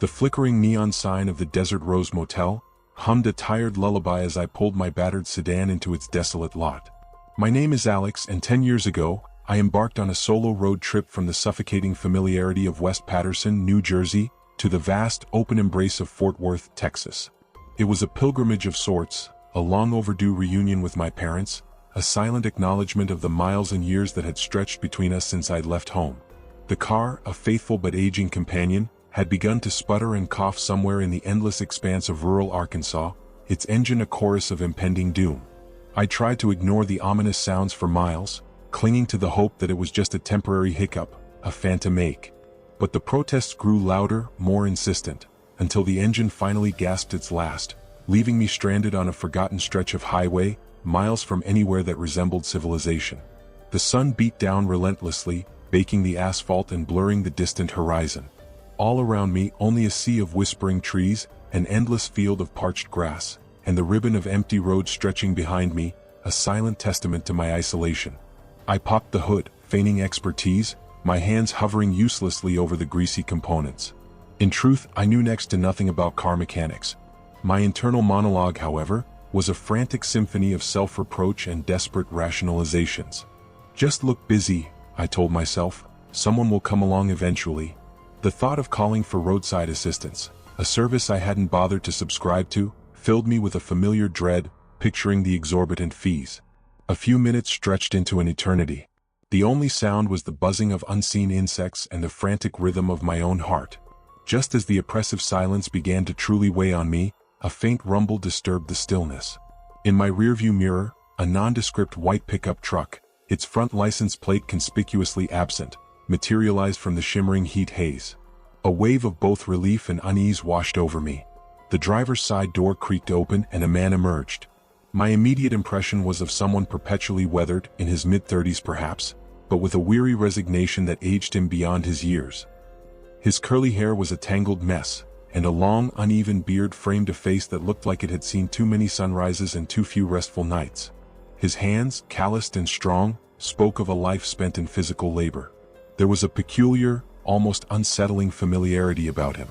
The flickering neon sign of the Desert Rose Motel hummed a tired lullaby as I pulled my battered sedan into its desolate lot. My name is Alex, and 10 years ago, I embarked on a solo road trip from the suffocating familiarity of West Patterson, New Jersey, to the vast, open embrace of Fort Worth, Texas. It was a pilgrimage of sorts, a long overdue reunion with my parents, a silent acknowledgement of the miles and years that had stretched between us since I'd left home. The car, a faithful but aging companion, had begun to sputter and cough somewhere in the endless expanse of rural Arkansas, its engine a chorus of impending doom. I tried to ignore the ominous sounds for miles, clinging to the hope that it was just a temporary hiccup, a phantom ache. But the protests grew louder, more insistent, until the engine finally gasped its last, leaving me stranded on a forgotten stretch of highway, miles from anywhere that resembled civilization. The sun beat down relentlessly, baking the asphalt and blurring the distant horizon. All around me, only a sea of whispering trees, an endless field of parched grass, and the ribbon of empty road stretching behind me, a silent testament to my isolation. I popped the hood, feigning expertise, my hands hovering uselessly over the greasy components. In truth, I knew next to nothing about car mechanics. My internal monologue, however, was a frantic symphony of self-reproach and desperate rationalizations. Just look busy, I told myself, someone will come along eventually. The thought of calling for roadside assistance, a service I hadn't bothered to subscribe to, filled me with a familiar dread, picturing the exorbitant fees. A few minutes stretched into an eternity. The only sound was the buzzing of unseen insects and the frantic rhythm of my own heart. Just as the oppressive silence began to truly weigh on me, a faint rumble disturbed the stillness. In my rearview mirror, a nondescript white pickup truck, its front license plate conspicuously absent, materialized from the shimmering heat haze. A wave of both relief and unease washed over me. The driver's side door creaked open and a man emerged. My immediate impression was of someone perpetually weathered, in his mid-30s perhaps, but with a weary resignation that aged him beyond his years. His curly hair was a tangled mess, and a long, uneven beard framed a face that looked like it had seen too many sunrises and too few restful nights. His hands, calloused and strong, spoke of a life spent in physical labor. There was a peculiar, almost unsettling familiarity about him.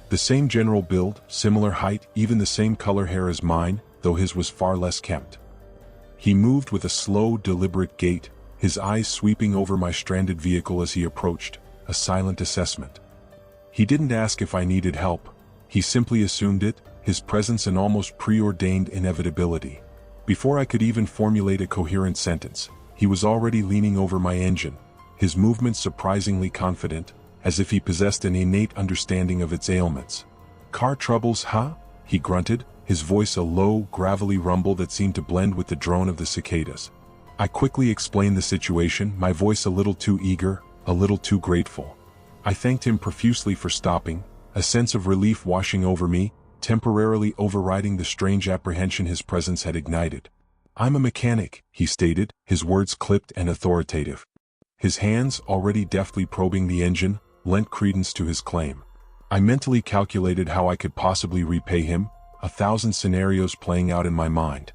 The same general build, similar height, even the same color hair as mine, though his was far less kempt. He moved with a slow, deliberate gait, his eyes sweeping over my stranded vehicle as he approached, a silent assessment. He didn't ask if I needed help. He simply assumed it, his presence an almost preordained inevitability. Before I could even formulate a coherent sentence, he was already leaning over my engine, his movements surprisingly confident, as if he possessed an innate understanding of its ailments. "Car troubles, huh?" he grunted, his voice a low, gravelly rumble that seemed to blend with the drone of the cicadas. I quickly explained the situation, my voice a little too eager, a little too grateful. I thanked him profusely for stopping, a sense of relief washing over me, temporarily overriding the strange apprehension his presence had ignited. "I'm a mechanic," he stated, his words clipped and authoritative. His hands, already deftly probing the engine, lent credence to his claim. I mentally calculated how I could possibly repay him, 1,000 scenarios playing out in my mind.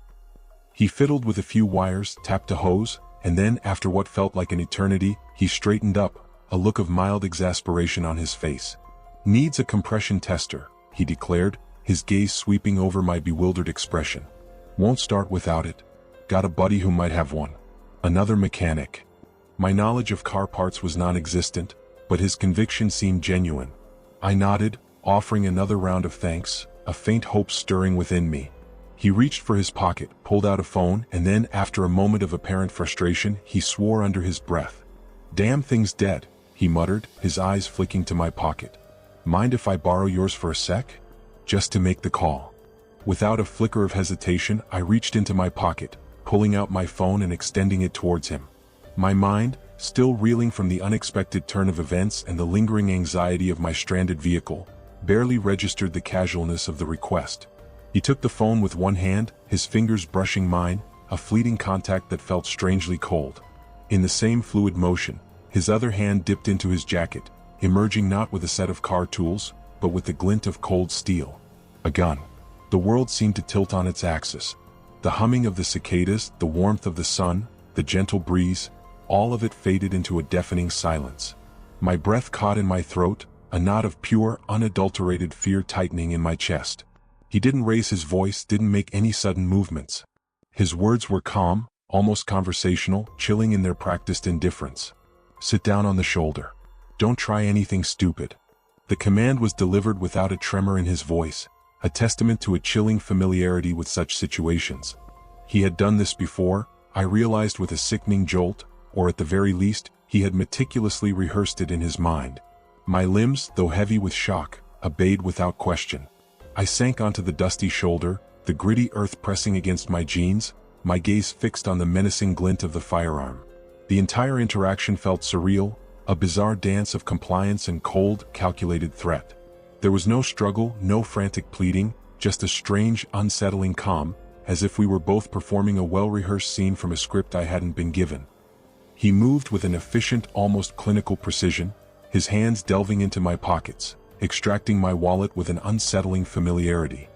He fiddled with a few wires, tapped a hose, and then, after what felt like an eternity, he straightened up, a look of mild exasperation on his face. "Needs a compression tester," he declared, his gaze sweeping over my bewildered expression. "Won't start without it. Got a buddy who might have one. Another mechanic." My knowledge of car parts was non-existent, but his conviction seemed genuine. I nodded, offering another round of thanks, a faint hope stirring within me. He reached for his pocket, pulled out a phone, and then, after a moment of apparent frustration, he swore under his breath. "Damn thing's dead," he muttered, his eyes flicking to my pocket. "Mind if I borrow yours for a sec? Just to make the call." Without a flicker of hesitation, I reached into my pocket, pulling out my phone and extending it towards him. My mind, still reeling from the unexpected turn of events and the lingering anxiety of my stranded vehicle, barely registered the casualness of the request. He took the phone with one hand, his fingers brushing mine, a fleeting contact that felt strangely cold. In the same fluid motion, his other hand dipped into his jacket, emerging not with a set of car tools, but with the glint of cold steel. A gun. The world seemed to tilt on its axis. The humming of the cicadas, the warmth of the sun, the gentle breeze, all of it faded into a deafening silence. My breath caught in my throat, a knot of pure, unadulterated fear tightening in my chest. He didn't raise his voice, didn't make any sudden movements. His words were calm, almost conversational, chilling in their practiced indifference. "Sit down on the shoulder. Don't try anything stupid." The command was delivered without a tremor in his voice, a testament to a chilling familiarity with such situations. He had done this before, I realized with a sickening jolt, or at the very least, he had meticulously rehearsed it in his mind. My limbs, though heavy with shock, obeyed without question. I sank onto the dusty shoulder, the gritty earth pressing against my jeans, my gaze fixed on the menacing glint of the firearm. The entire interaction felt surreal, a bizarre dance of compliance and cold, calculated threat. There was no struggle, no frantic pleading, just a strange, unsettling calm, as if we were both performing a well-rehearsed scene from a script I hadn't been given. He moved with an efficient, almost clinical precision, his hands delving into my pockets, extracting my wallet with an unsettling familiarity.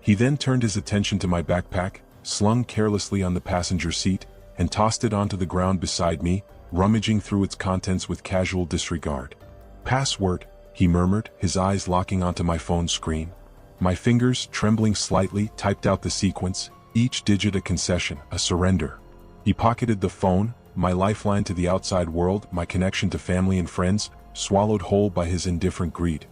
He then turned his attention to my backpack, slung carelessly on the passenger seat, and tossed it onto the ground beside me, rummaging through its contents with casual disregard. "Password," he murmured, his eyes locking onto my phone screen. My fingers, trembling slightly, typed out the sequence, each digit a concession, a surrender. He pocketed the phone, my lifeline to the outside world, my connection to family and friends, swallowed whole by his indifferent greed.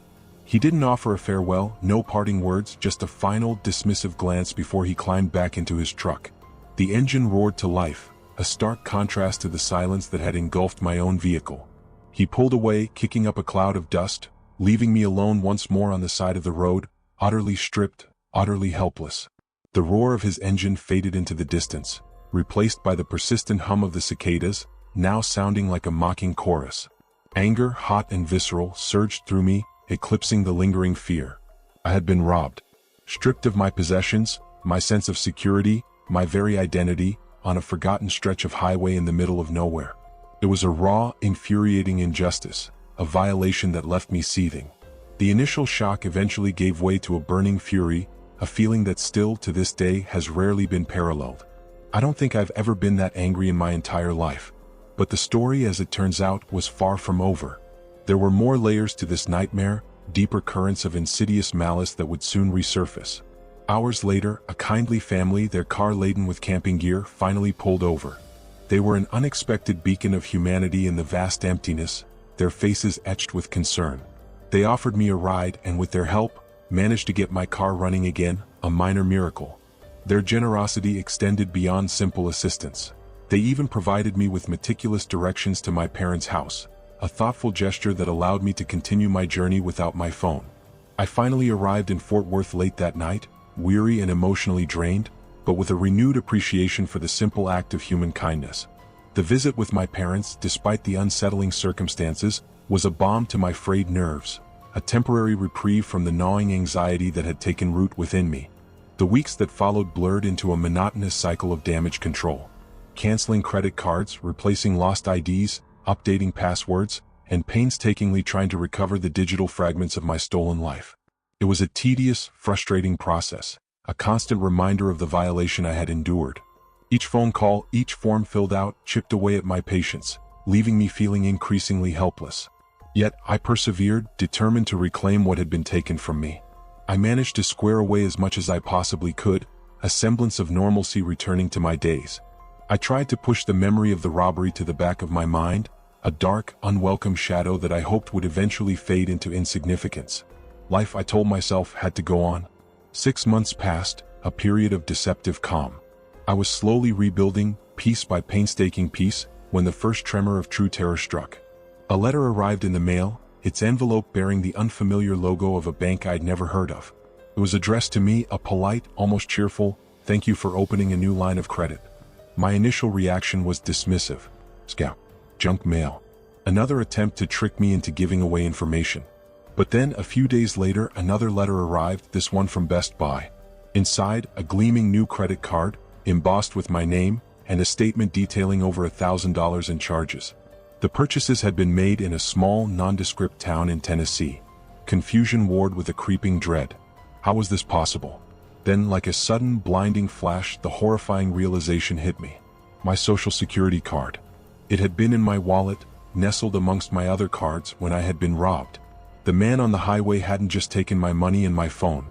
He didn't offer a farewell, no parting words, just a final, dismissive glance before he climbed back into his truck. The engine roared to life, a stark contrast to the silence that had engulfed my own vehicle. He pulled away, kicking up a cloud of dust, leaving me alone once more on the side of the road, utterly stripped, utterly helpless. The roar of his engine faded into the distance, replaced by the persistent hum of the cicadas, now sounding like a mocking chorus. Anger, hot and visceral, surged through me, eclipsing the lingering fear. I had been robbed. Stripped of my possessions, my sense of security, my very identity, on a forgotten stretch of highway in the middle of nowhere. It was a raw, infuriating injustice, a violation that left me seething. The initial shock eventually gave way to a burning fury, a feeling that still, to this day, has rarely been paralleled. I don't think I've ever been that angry in my entire life. But the story, as it turns out, was far from over. There were more layers to this nightmare, deeper currents of insidious malice that would soon resurface. Hours later, a kindly family, their car laden with camping gear, finally pulled over. They were an unexpected beacon of humanity in the vast emptiness, their faces etched with concern. They offered me a ride and, with their help, managed to get my car running again, a minor miracle. Their generosity extended beyond simple assistance. They even provided me with meticulous directions to my parents' house, a thoughtful gesture that allowed me to continue my journey without my phone. I finally arrived in Fort Worth late that night, weary and emotionally drained, but with a renewed appreciation for the simple act of human kindness. The visit with my parents, despite the unsettling circumstances, was a balm to my frayed nerves, a temporary reprieve from the gnawing anxiety that had taken root within me. The weeks that followed blurred into a monotonous cycle of damage control. Canceling credit cards, replacing lost IDs, updating passwords, and painstakingly trying to recover the digital fragments of my stolen life. It was a tedious, frustrating process, a constant reminder of the violation I had endured. Each phone call, each form filled out, chipped away at my patience, leaving me feeling increasingly helpless. Yet, I persevered, determined to reclaim what had been taken from me. I managed to square away as much as I possibly could, a semblance of normalcy returning to my days. I tried to push the memory of the robbery to the back of my mind, a dark, unwelcome shadow that I hoped would eventually fade into insignificance. Life, I told myself, had to go on. 6 months passed, a period of deceptive calm. I was slowly rebuilding, piece by painstaking piece, when the first tremor of true terror struck. A letter arrived in the mail, its envelope bearing the unfamiliar logo of a bank I'd never heard of. It was addressed to me, a polite, almost cheerful, "Thank you for opening a new line of credit." My initial reaction was dismissive. Scam. Junk mail. Another attempt to trick me into giving away information. But then, a few days later, another letter arrived, this one from Best Buy. Inside, a gleaming new credit card, embossed with my name, and a statement detailing over $1,000 in charges. The purchases had been made in a small, nondescript town in Tennessee. Confusion warred with a creeping dread. How was this possible? Then, like a sudden, blinding flash, the horrifying realization hit me. My Social Security card. It had been in my wallet, nestled amongst my other cards, when I had been robbed. The man on the highway hadn't just taken my money and my phone.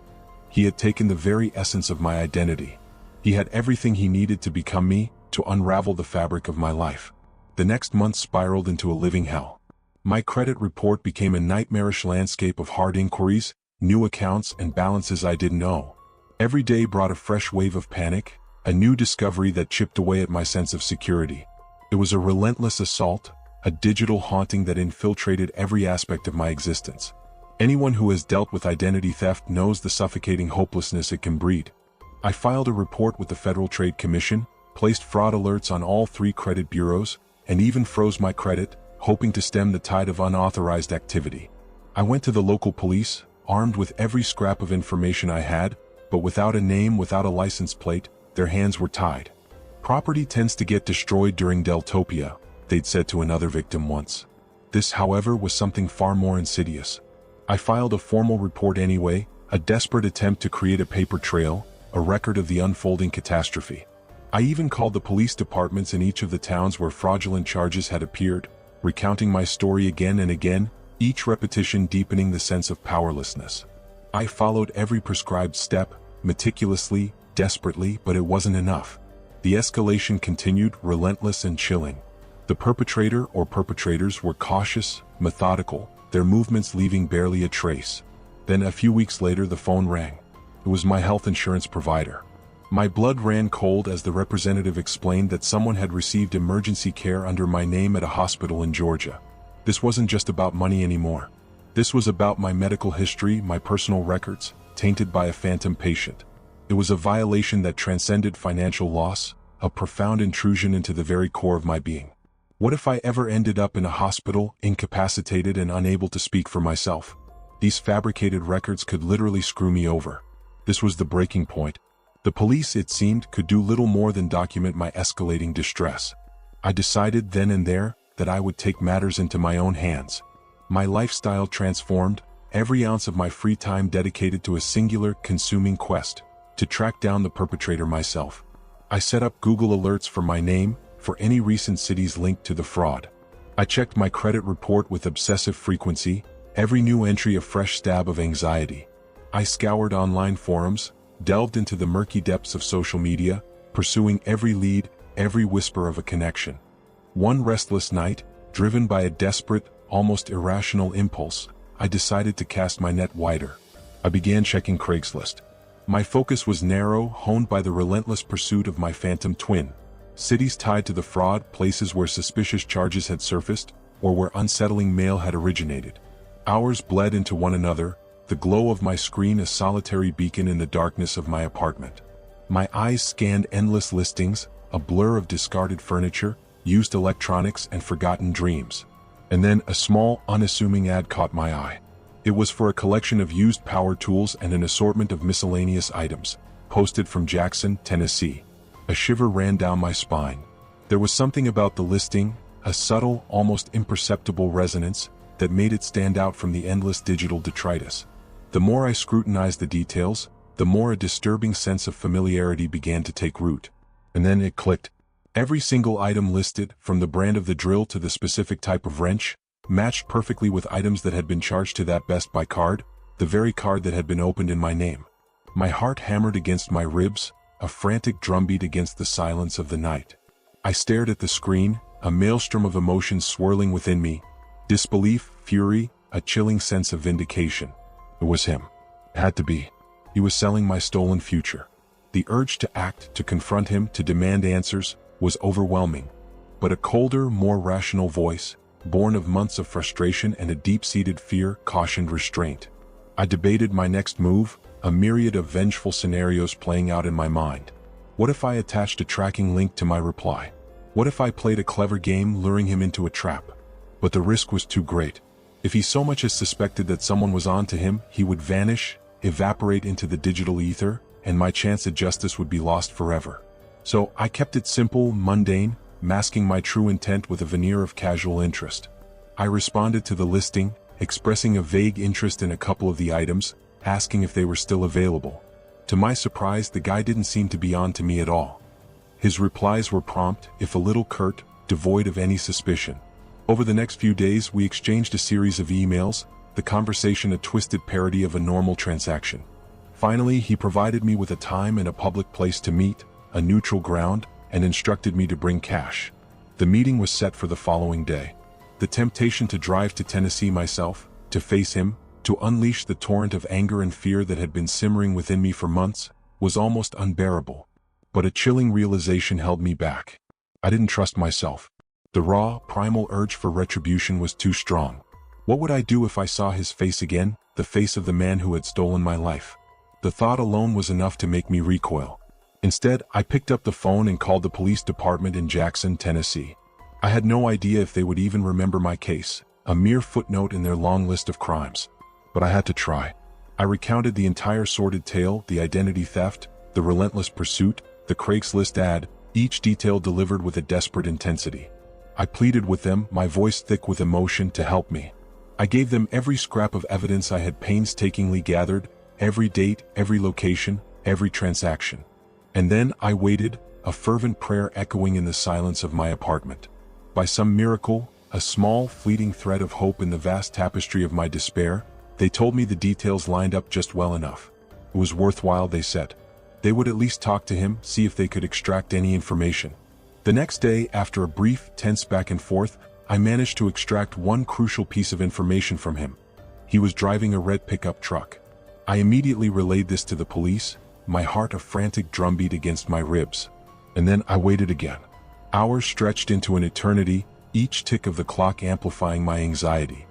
He had taken the very essence of my identity. He had everything he needed to become me, to unravel the fabric of my life. The next month spiraled into a living hell. My credit report became a nightmarish landscape of hard inquiries, new accounts, and balances I didn't owe. Every day brought a fresh wave of panic, a new discovery that chipped away at my sense of security. It was a relentless assault, a digital haunting that infiltrated every aspect of my existence. Anyone who has dealt with identity theft knows the suffocating hopelessness it can breed. I filed a report with the Federal Trade Commission, placed fraud alerts on all 3 credit bureaus, and even froze my credit, hoping to stem the tide of unauthorized activity. I went to the local police, armed with every scrap of information I had, but without a name, without a license plate, their hands were tied. Property tends to get destroyed during Deltopia, they'd said to another victim once. This, however, was something far more insidious. I filed a formal report anyway, a desperate attempt to create a paper trail, a record of the unfolding catastrophe. I even called the police departments in each of the towns where fraudulent charges had appeared, recounting my story again and again, each repetition deepening the sense of powerlessness. I followed every prescribed step, meticulously, desperately, but it wasn't enough. The escalation continued, relentless and chilling. The perpetrator or perpetrators were cautious, methodical, their movements leaving barely a trace. Then a few weeks later the phone rang. It was my health insurance provider. My blood ran cold as the representative explained that someone had received emergency care under my name at a hospital in Georgia. This wasn't just about money anymore. This was about my medical history, my personal records, tainted by a phantom patient. It was a violation that transcended financial loss, a profound intrusion into the very core of my being. What if I ever ended up in a hospital, incapacitated and unable to speak for myself? These fabricated records could literally screw me over. This was the breaking point. The police, it seemed, could do little more than document my escalating distress. I decided then and there that I would take matters into my own hands. My lifestyle transformed, every ounce of my free time dedicated to a singular, consuming quest, to track down the perpetrator myself. I set up Google alerts for my name, for any recent cities linked to the fraud. I checked my credit report with obsessive frequency, every new entry a fresh stab of anxiety. I scoured online forums, delved into the murky depths of social media, pursuing every lead, every whisper of a connection. One restless night, driven by a desperate, almost irrational impulse, I decided to cast my net wider. I began checking Craigslist. My focus was narrow, honed by the relentless pursuit of my phantom twin. Cities tied to the fraud, places where suspicious charges had surfaced, or where unsettling mail had originated. Hours bled into one another, the glow of my screen a solitary beacon in the darkness of my apartment. My eyes scanned endless listings, a blur of discarded furniture, used electronics, and forgotten dreams. And then a small, unassuming ad caught my eye. It was for a collection of used power tools and an assortment of miscellaneous items, posted from Jackson, Tennessee. A shiver ran down my spine. There was something about the listing, a subtle, almost imperceptible resonance, that made it stand out from the endless digital detritus. The more I scrutinized the details, the more a disturbing sense of familiarity began to take root. And then it clicked. Every single item listed, from the brand of the drill to the specific type of wrench, matched perfectly with items that had been charged to that Best Buy card, the very card that had been opened in my name. My heart hammered against my ribs, a frantic drumbeat against the silence of the night. I stared at the screen, a maelstrom of emotions swirling within me. Disbelief, fury, a chilling sense of vindication. It was him. It had to be. He was selling my stolen future. The urge to act, to confront him, to demand answers, was overwhelming. But a colder, more rational voice, born of months of frustration and a deep-seated fear, cautioned restraint. I debated my next move, a myriad of vengeful scenarios playing out in my mind. What if I attached a tracking link to my reply? What if I played a clever game, luring him into a trap? But the risk was too great. If he so much as suspected that someone was on to him, he would vanish, evaporate into the digital ether, and my chance at justice would be lost forever. So I kept it simple, mundane, masking my true intent with a veneer of casual interest. I responded to the listing, expressing a vague interest in a couple of the items, asking if they were still available. To my surprise, the guy didn't seem to be on to me at all. His replies were prompt, if a little curt, devoid of any suspicion. Over the next few days, we exchanged a series of emails, the conversation a twisted parody of a normal transaction. Finally, he provided me with a time and a public place to meet, a neutral ground, and instructed me to bring cash. The meeting was set for the following day. The temptation to drive to Tennessee myself, to face him, to unleash the torrent of anger and fear that had been simmering within me for months, was almost unbearable. But a chilling realization held me back. I didn't trust myself. The raw, primal urge for retribution was too strong. What would I do if I saw his face again, the face of the man who had stolen my life? The thought alone was enough to make me recoil. Instead, I picked up the phone and called the police department in Jackson, Tennessee. I had no idea if they would even remember my case, a mere footnote in their long list of crimes. But I had to try. I recounted the entire sordid tale, the identity theft, the relentless pursuit, the Craigslist ad, each detail delivered with a desperate intensity. I pleaded with them, my voice thick with emotion, to help me. I gave them every scrap of evidence I had painstakingly gathered, every date, every location, every transaction. And then I waited, a fervent prayer echoing in the silence of my apartment. By some miracle, a small, fleeting thread of hope in the vast tapestry of my despair, they told me the details lined up just well enough. It was worthwhile, they said. They would at least talk to him, see if they could extract any information. The next day, after a brief, tense back and forth, I managed to extract one crucial piece of information from him. He was driving a red pickup truck. I immediately relayed this to the police, my heart a frantic drumbeat against my ribs. And then I waited again. Hours stretched into an eternity, each tick of the clock amplifying my anxiety.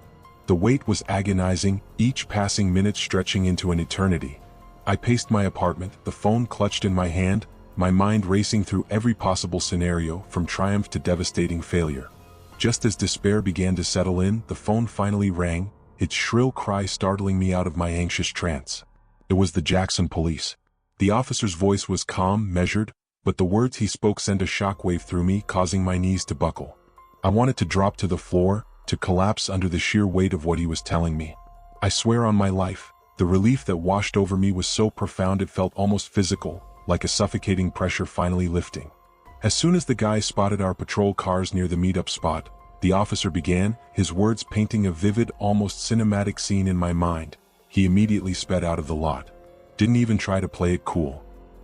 The wait was agonizing, each passing minute stretching into an eternity. I paced my apartment, the phone clutched in my hand, my mind racing through every possible scenario, from triumph to devastating failure. Just as despair began to settle in, the phone finally rang, its shrill cry startling me out of my anxious trance. It was the Jackson police. The officer's voice was calm, measured, but the words he spoke sent a shockwave through me, causing my knees to buckle. I wanted to drop to the floor, to collapse under the sheer weight of what he was telling me. I swear on my life, the relief that washed over me was so profound it felt almost physical, like a suffocating pressure finally lifting. As soon as the guy spotted our patrol cars near the meetup spot, the officer began, his words painting a vivid, almost cinematic scene in my mind. He immediately sped out of the lot. Didn't even try to play it cool.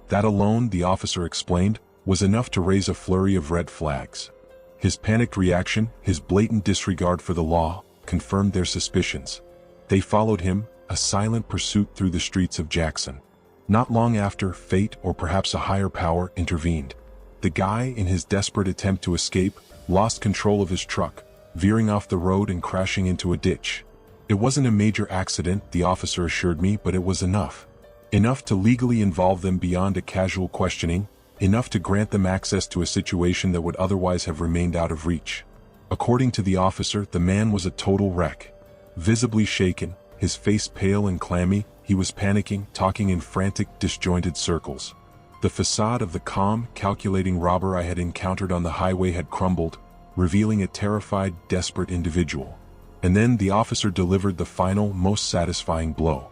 That alone, the officer explained, was enough to raise a flurry of red flags. His panicked reaction, his blatant disregard for the law, confirmed their suspicions. They followed him, a silent pursuit through the streets of Jackson. Not long after, fate, or perhaps a higher power, intervened. The guy, in his desperate attempt to escape, lost control of his truck, veering off the road and crashing into a ditch. It wasn't a major accident, the officer assured me, but it was enough. Enough to legally involve them beyond a casual questioning, enough to grant them access to a situation that would otherwise have remained out of reach. According to the officer, the man was a total wreck. Visibly shaken, his face pale and clammy, he was panicking, talking in frantic, disjointed circles. The facade of the calm, calculating robber I had encountered on the highway had crumbled, revealing a terrified, desperate individual. And then the officer delivered the final, most satisfying blow.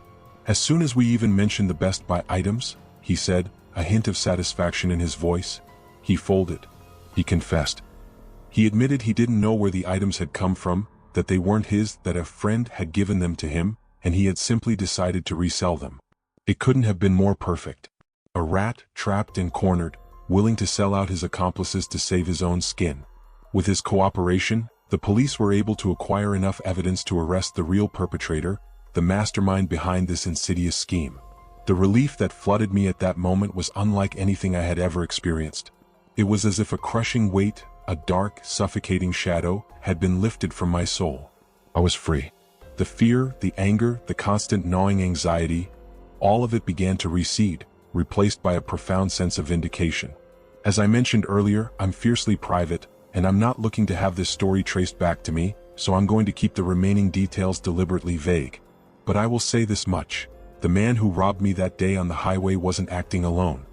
As soon as we even mentioned the Best Buy items, he said, a hint of satisfaction in his voice, he folded. He confessed. He admitted he didn't know where the items had come from, that they weren't his, that a friend had given them to him, and he had simply decided to resell them. It couldn't have been more perfect. A rat, trapped and cornered, willing to sell out his accomplices to save his own skin. With his cooperation, the police were able to acquire enough evidence to arrest the real perpetrator, the mastermind behind this insidious scheme. The relief that flooded me at that moment was unlike anything I had ever experienced. It was as if a crushing weight, a dark, suffocating shadow, had been lifted from my soul. I was free. The fear, the anger, the constant gnawing anxiety, all of it began to recede, replaced by a profound sense of vindication. As I mentioned earlier, I'm fiercely private, and I'm not looking to have this story traced back to me, so I'm going to keep the remaining details deliberately vague. But I will say this much. The man who robbed me that day on the highway wasn't acting alone.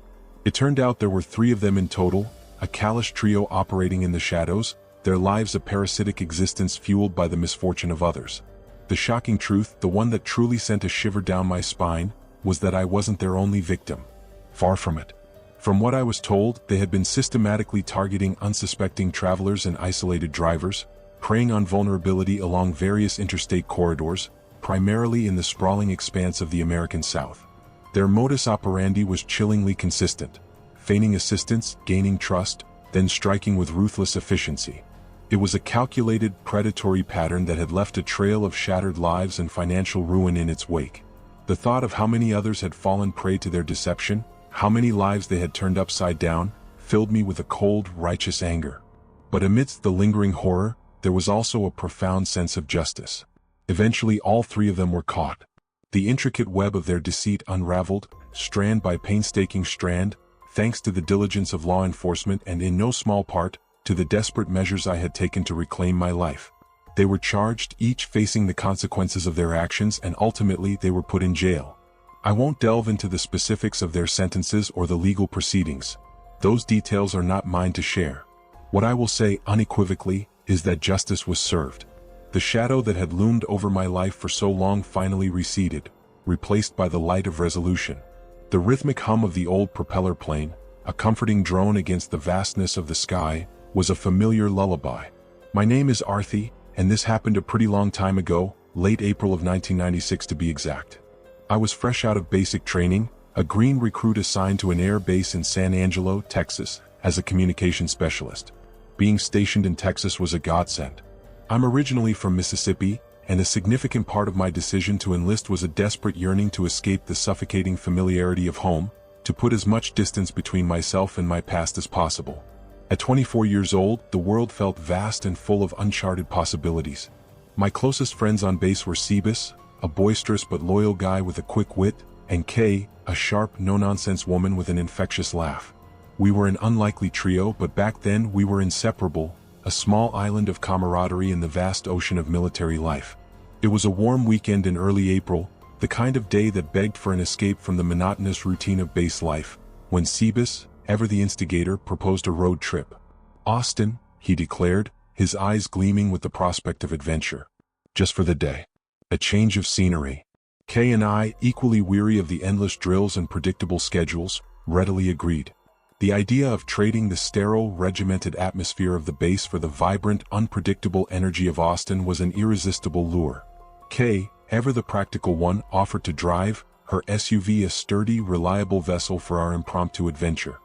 It turned out there were 3 of them in total, a callous trio operating in the shadows, their lives a parasitic existence fueled by the misfortune of others. The shocking truth, the one that truly sent a shiver down my spine, was that I wasn't their only victim. Far from it. From what I was told, they had been systematically targeting unsuspecting travelers and isolated drivers, preying on vulnerability along various interstate corridors, primarily in the sprawling expanse of the American South. Their modus operandi was chillingly consistent, feigning assistance, gaining trust, then striking with ruthless efficiency. It was a calculated, predatory pattern that had left a trail of shattered lives and financial ruin in its wake. The thought of how many others had fallen prey to their deception, how many lives they had turned upside down, filled me with a cold, righteous anger. But amidst the lingering horror, there was also a profound sense of justice. Eventually all three of them were caught. The intricate web of their deceit unraveled, strand by painstaking strand, thanks to the diligence of law enforcement and in no small part, to the desperate measures I had taken to reclaim my life. They were charged, each facing the consequences of their actions, and ultimately they were put in jail. I won't delve into the specifics of their sentences or the legal proceedings. Those details are not mine to share. What I will say unequivocally is that justice was served. The shadow that had loomed over my life for so long finally receded, replaced by the light of resolution. The rhythmic hum of the old propeller plane, a comforting drone against the vastness of the sky, was a familiar lullaby. My name is Arthi, and this happened a pretty long time ago, late April of 1996 to be exact. I was fresh out of basic training, a green recruit assigned to an air base in San Angelo, Texas, as a communications specialist. Being stationed in Texas was a godsend. I'm originally from Mississippi, and a significant part of my decision to enlist was a desperate yearning to escape the suffocating familiarity of home, to put as much distance between myself and my past as possible. At 24 years old, the world felt vast and full of uncharted possibilities. My closest friends on base were Sebas, a boisterous but loyal guy with a quick wit, and Kay, a sharp, no-nonsense woman with an infectious laugh. We were an unlikely trio, but back then we were inseparable, a small island of camaraderie in the vast ocean of military life. It was a warm weekend in early April, the kind of day that begged for an escape from the monotonous routine of base life, when Sebas, ever the instigator, proposed a road trip. Austin, he declared, his eyes gleaming with the prospect of adventure. Just for the day. A change of scenery. Kay and I, equally weary of the endless drills and predictable schedules, readily agreed. The idea of trading the sterile, regimented atmosphere of the base for the vibrant, unpredictable energy of Austin was an irresistible lure. Kay, ever the practical one, offered to drive, her SUV a sturdy, reliable vessel for our impromptu adventure.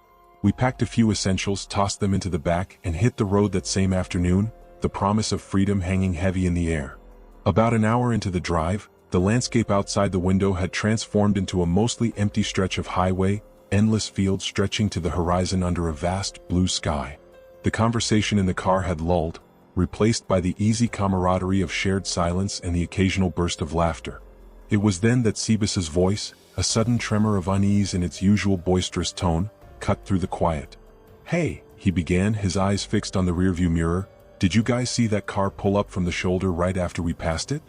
We packed a few essentials, tossed them into the back, and hit the road that same afternoon, the promise of freedom hanging heavy in the air. About an hour into the drive, the landscape outside the window had transformed into a mostly empty stretch of highway, endless fields stretching to the horizon under a vast blue sky. The conversation in the car had lulled, replaced by the easy camaraderie of shared silence and the occasional burst of laughter. It was then that Sebas's voice, a sudden tremor of unease in its usual boisterous tone, cut through the quiet. "Hey," he began, his eyes fixed on the rearview mirror, "did you guys see that car pull up from the shoulder right after we passed it?"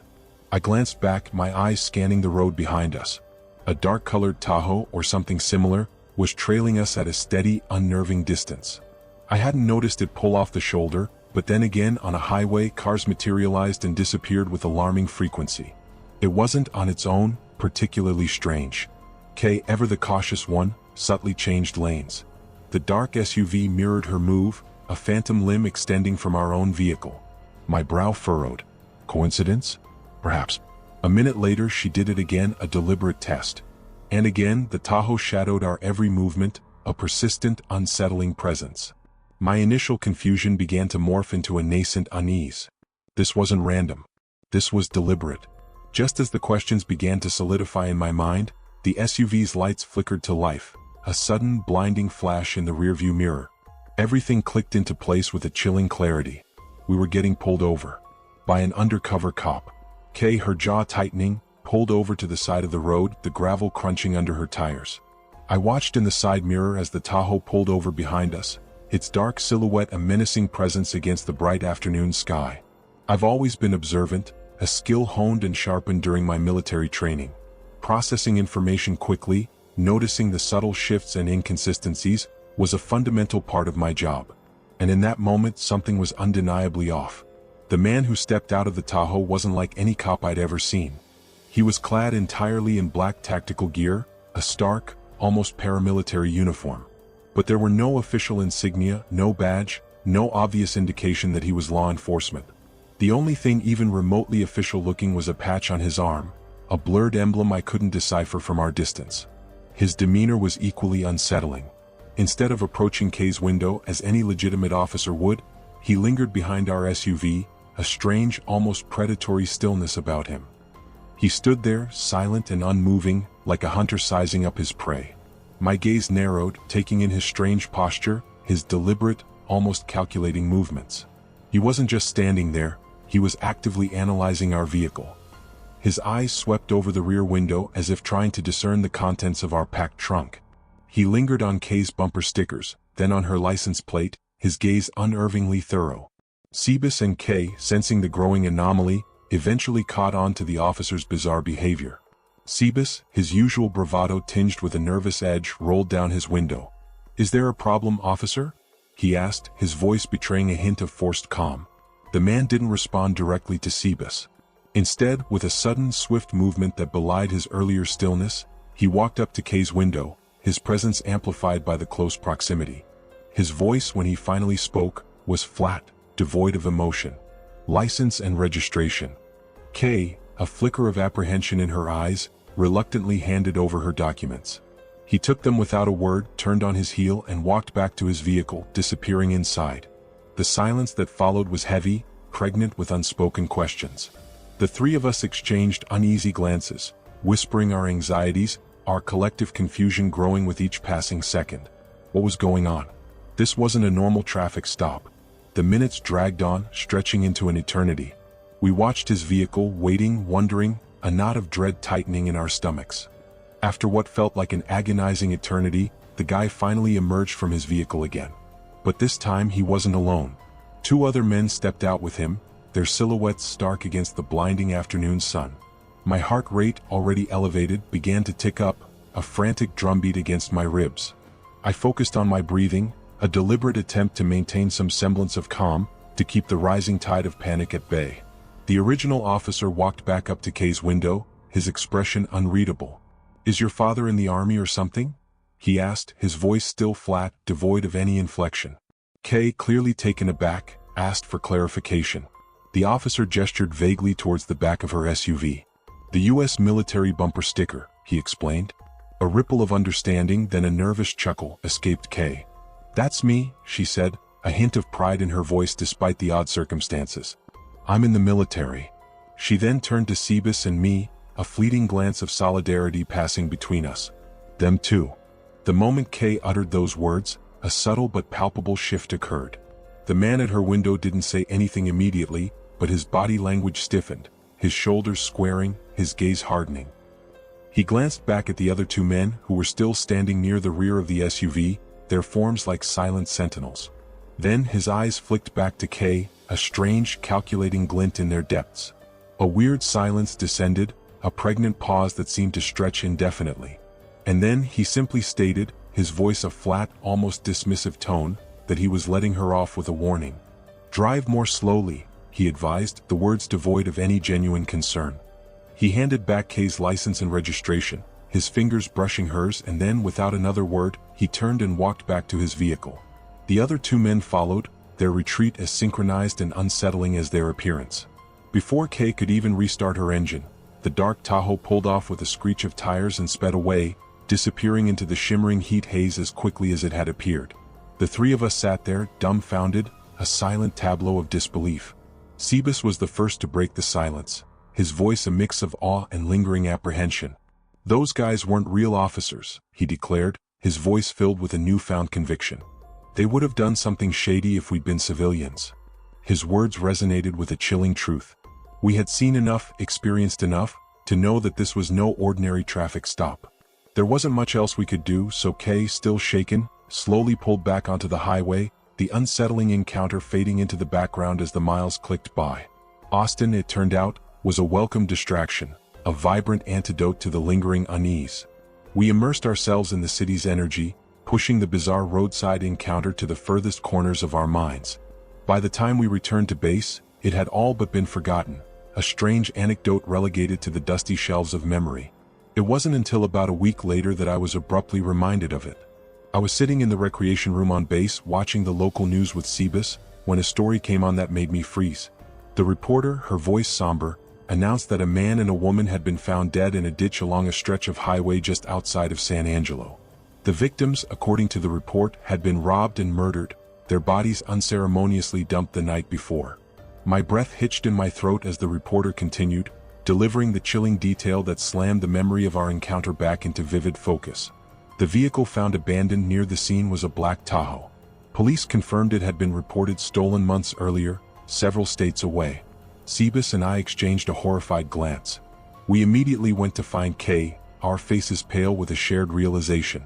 I glanced back, my eyes scanning the road behind us. A dark-colored Tahoe, or something similar, was trailing us at a steady, unnerving distance. I hadn't noticed it pull off the shoulder, but then again on a highway cars materialized and disappeared with alarming frequency. It wasn't on its own particularly strange. Kay, ever the cautious one, subtly changed lanes. The dark SUV mirrored her move, a phantom limb extending from our own vehicle. My brow furrowed. Coincidence? Perhaps. A minute later she did it again, a deliberate test. And again the Tahoe shadowed our every movement, a persistent, unsettling presence. My initial confusion began to morph into a nascent unease. This wasn't random. This was deliberate. Just as the questions began to solidify in my mind, the SUV's lights flickered to life, a sudden blinding flash in the rearview mirror. Everything clicked into place with a chilling clarity. We were getting pulled over. By an undercover cop. Kay, her jaw tightening, pulled over to the side of the road, the gravel crunching under her tires. I watched in the side mirror as the Tahoe pulled over behind us, its dark silhouette a menacing presence against the bright afternoon sky. I've always been observant, a skill honed and sharpened during my military training. Processing information quickly, noticing the subtle shifts and inconsistencies, was a fundamental part of my job. And in that moment something was undeniably off. The man who stepped out of the Tahoe wasn't like any cop I'd ever seen. He was clad entirely in black tactical gear, a stark, almost paramilitary uniform. But there were no official insignia, no badge, no obvious indication that he was law enforcement. The only thing even remotely official looking was a patch on his arm, a blurred emblem I couldn't decipher from our distance. His demeanor was equally unsettling. Instead of approaching Kay's window as any legitimate officer would, he lingered behind our SUV, a strange, almost predatory stillness about him. He stood there, silent and unmoving, like a hunter sizing up his prey. My gaze narrowed, taking in his strange posture, his deliberate, almost calculating movements. He wasn't just standing there, he was actively analyzing our vehicle. His eyes swept over the rear window as if trying to discern the contents of our packed trunk. He lingered on Kay's bumper stickers, then on her license plate, his gaze unervingly thorough. Sebus and Kay, sensing the growing anomaly, eventually caught on to the officer's bizarre behavior. Sebus, his usual bravado tinged with a nervous edge, rolled down his window. "Is there a problem, officer?" he asked, his voice betraying a hint of forced calm. The man didn't respond directly to Sebus. Instead, with a sudden, swift movement that belied his earlier stillness, he walked up to Kay's window, his presence amplified by the close proximity. His voice, when he finally spoke, was flat, devoid of emotion. "License and registration." Kay, a flicker of apprehension in her eyes, reluctantly handed over her documents. He took them without a word, turned on his heel and walked back to his vehicle, disappearing inside. The silence that followed was heavy, pregnant with unspoken questions. The three of us exchanged uneasy glances, whispering our anxieties, our collective confusion growing with each passing second. What was going on? This wasn't a normal traffic stop. The minutes dragged on, stretching into an eternity. We watched his vehicle, waiting, wondering, a knot of dread tightening in our stomachs. After what felt like an agonizing eternity, the guy finally emerged from his vehicle again. But this time he wasn't alone. Two other men stepped out with him, their silhouettes stark against the blinding afternoon sun. My heart rate, already elevated, began to tick up, a frantic drumbeat against my ribs. I focused on my breathing, a deliberate attempt to maintain some semblance of calm, to keep the rising tide of panic at bay. The original officer walked back up to Kay's window, his expression unreadable. "Is your father in the army or something?" he asked, his voice still flat, devoid of any inflection. Kay, clearly taken aback, asked for clarification. The officer gestured vaguely towards the back of her SUV. "The U.S. military bumper sticker," he explained. A ripple of understanding, then a nervous chuckle, escaped Kay. "That's me," she said, a hint of pride in her voice despite the odd circumstances. "I'm in the military." She then turned to Sebus and me, a fleeting glance of solidarity passing between us. "Them too." The moment Kay uttered those words, a subtle but palpable shift occurred. The man at her window didn't say anything immediately, but his body language stiffened, his shoulders squaring, his gaze hardening. He glanced back at the other two men who were still standing near the rear of the SUV, their forms like silent sentinels. Then his eyes flicked back to Kay, a strange, calculating glint in their depths. A weird silence descended, a pregnant pause that seemed to stretch indefinitely. And then he simply stated, his voice a flat, almost dismissive tone, that he was letting her off with a warning. "Drive more slowly," he advised, the words devoid of any genuine concern. He handed back Kay's license and registration, his fingers brushing hers, and then, without another word, he turned and walked back to his vehicle. The other two men followed, their retreat as synchronized and unsettling as their appearance. Before Kay could even restart her engine, the dark Tahoe pulled off with a screech of tires and sped away, disappearing into the shimmering heat haze as quickly as it had appeared. The three of us sat there, dumbfounded, a silent tableau of disbelief. Sebus was the first to break the silence, his voice a mix of awe and lingering apprehension. "Those guys weren't real officers," he declared, his voice filled with a newfound conviction. "They would have done something shady if we'd been civilians." His words resonated with a chilling truth. We had seen enough, experienced enough, to know that this was no ordinary traffic stop. There wasn't much else we could do, so Kay, still shaken, slowly pulled back onto the highway, the unsettling encounter fading into the background as the miles clicked by. Austin, it turned out, was a welcome distraction, a vibrant antidote to the lingering unease. We immersed ourselves in the city's energy, pushing the bizarre roadside encounter to the furthest corners of our minds. By the time we returned to base, it had all but been forgotten, a strange anecdote relegated to the dusty shelves of memory. It wasn't until about a week later that I was abruptly reminded of it. I was sitting in the recreation room on base watching the local news with Sebus, when a story came on that made me freeze. The reporter, her voice somber, announced that a man and a woman had been found dead in a ditch along a stretch of highway just outside of San Angelo. The victims, according to the report, had been robbed and murdered, their bodies unceremoniously dumped the night before. My breath hitched in my throat as the reporter continued, delivering the chilling detail that slammed the memory of our encounter back into vivid focus. The vehicle found abandoned near the scene was a black Tahoe. Police confirmed it had been reported stolen months earlier, several states away. Sebas and I exchanged a horrified glance. We immediately went to find Kay, our faces pale with a shared realization.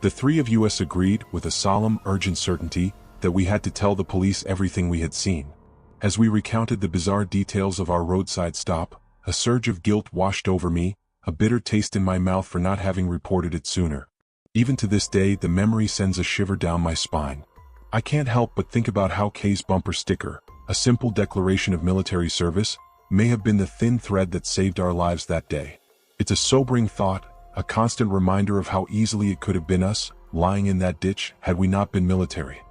The three of us agreed, with a solemn, urgent certainty, that we had to tell the police everything we had seen. As we recounted the bizarre details of our roadside stop, a surge of guilt washed over me, a bitter taste in my mouth for not having reported it sooner. Even to this day, the memory sends a shiver down my spine. I can't help but think about how Kay's bumper sticker, a simple declaration of military service, may have been the thin thread that saved our lives that day. It's a sobering thought, a constant reminder of how easily it could have been us, lying in that ditch, had we not been military.